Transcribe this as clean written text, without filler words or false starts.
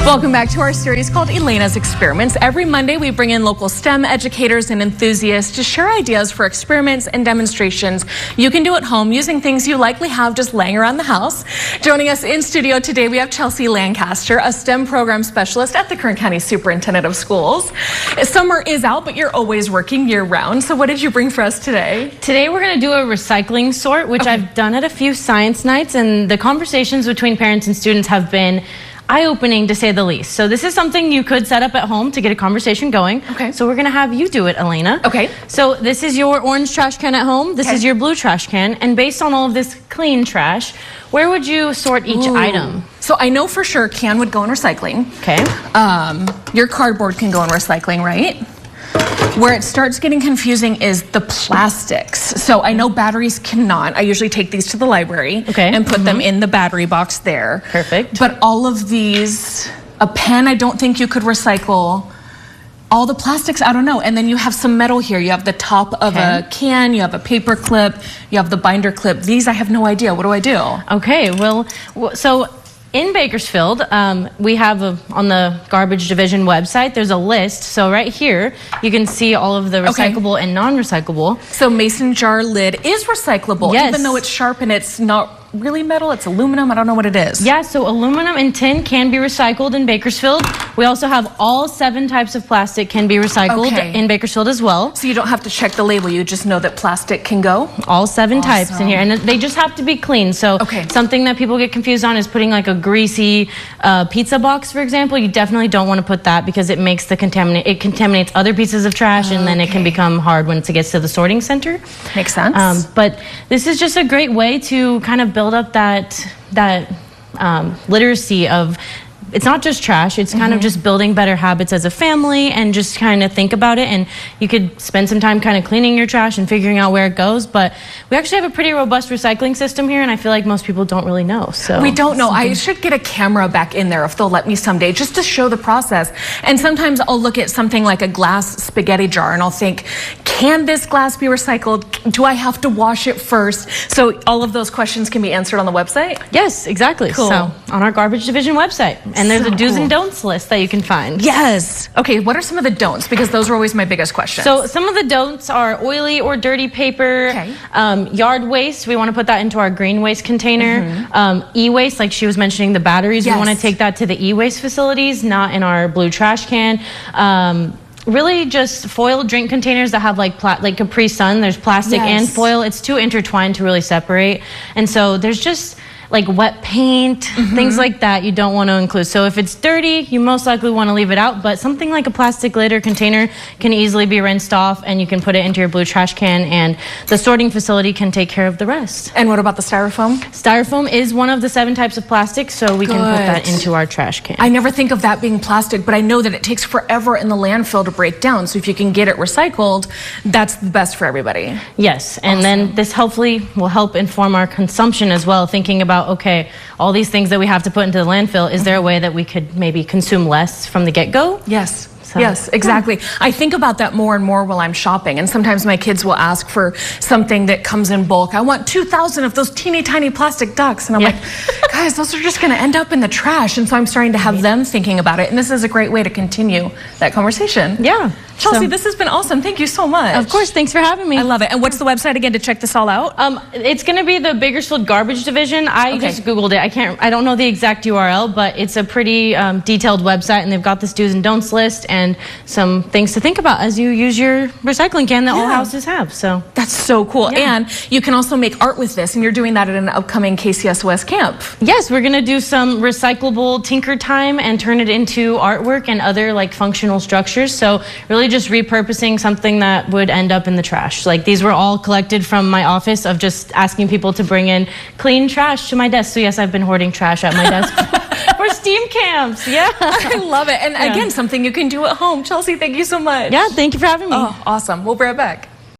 Welcome back to our series called Elaina's Experiments. Every Monday, we bring in local STEM educators and enthusiasts to share ideas for experiments and demonstrations you can do at home using things you likely have just laying around the house. Joining us in studio today, we have Chelsea Lancaster, a STEM program specialist at the Kern County Superintendent of Schools. Summer is out, but you're always working year-round. So what did you bring for us today? Today, we're going to do a recycling sort, which I've done at a few science nights, and the conversations between parents and students have been eye-opening, to say the least. So this is something you could set up at home to get a conversation going. Okay. So we're going to have you do it, Elaina. Okay. So this is your orange trash can at home. This is your blue trash can. And based on all of this clean trash, where would you sort each item? So I know for sure can would go in recycling. Okay. Your cardboard can go in recycling, right? Where it starts getting confusing is the plastics. So I know batteries cannot. I usually take these to the library and put them in the battery box there. Perfect. But all of these, a pen, I don't think you could recycle. All the plastics, I don't know. And then you have some metal here. You have the top of a can, you have a paper clip, you have the binder clip. These, I have no idea. What do I do? Okay, well, so in Bakersfield, we have on the garbage division website, there's a list. So right here, you can see all of the recyclable and non-recyclable. So mason jar lid is recyclable, even though it's sharp and it's not really metal, it's aluminum. I don't know what it is. Yeah, so aluminum and tin can be recycled in Bakersfield. We also have all 7 types of plastic can be recycled in Bakersfield as well. So you don't have to check the label, you just know that plastic can go? All 7 types in here, and they just have to be clean. So something that people get confused on is putting like a greasy pizza box, for example. You definitely don't want to put that because it makes it contaminates other pieces of trash, and then it can become hard once it gets to the sorting center. Makes sense. But this is just a great way to kind of build up that literacy of, it's not just trash, it's kind of just building better habits as a family and just kind of think about it. And you could spend some time kind of cleaning your trash and figuring out where it goes. But we actually have a pretty robust recycling system here, and I feel like most people don't really know. So we don't know. I should get a camera back in there if they'll let me someday, just to show the process. And sometimes I'll look at something like a glass spaghetti jar and I'll think, can this glass be recycled? Do I have to wash it first? So all of those questions can be answered on the website? Yes, exactly. Cool. So on our garbage division website. And there's a do's and don'ts list that you can find. Yes. Okay, what are some of the don'ts? Because those are always my biggest questions. So some of the don'ts are oily or dirty paper, yard waste. We want to put that into our green waste container. E-waste, like she was mentioning the batteries, we want to take that to the e-waste facilities, not in our blue trash can. Really just foil drink containers that have like Capri Sun, there's plastic and foil. It's too intertwined to really separate. And so there's just like wet paint, things like that you don't want to include. So if it's dirty, you most likely want to leave it out, but something like a plastic lid or container can easily be rinsed off, and you can put it into your blue trash can, and the sorting facility can take care of the rest. And what about the styrofoam? Styrofoam is one of the 7 types of plastic, so we can put that into our trash can. I never think of that being plastic, but I know that it takes forever in the landfill to break down, so if you can get it recycled, that's the best for everybody. Yes, and then this hopefully will help inform our consumption as well, thinking about, okay, all these things that we have to put into the landfill, is there a way that we could maybe consume less from the get-go? Yes. Yes, exactly. I think about that more and more while I'm shopping, and sometimes my kids will ask for something that comes in bulk. I want 2,000 of those teeny tiny plastic ducks, and I'm like, guys, those are just going to end up in the trash. And so I'm starting to have them thinking about it, and this is a great way to continue that conversation. Yeah. Chelsea, this has been awesome. Thank you so much. Of course, thanks for having me. I love it. And what's the website again to check this all out? It's going to be the Bakersfield Garbage Division. I just Googled it. I don't know the exact URL, but it's a pretty detailed website, and they've got this do's and don'ts list and some things to think about as you use your recycling can that all houses have. So that's so cool. And you can also make art with this, and you're doing that at an upcoming KCSOS camp. Yes, we're going to do some recyclable tinker time and turn it into artwork and other like functional structures. So really just repurposing something that would end up in the trash. Like these were all collected from my office of just asking people to bring in clean trash to my desk. So yes, I've been hoarding trash at my desk for STEAM camps. Yeah. I love it. And again, something you can do at home. Chelsea, thank you so much. Yeah, thank you for having me. Oh, awesome. We'll be right back.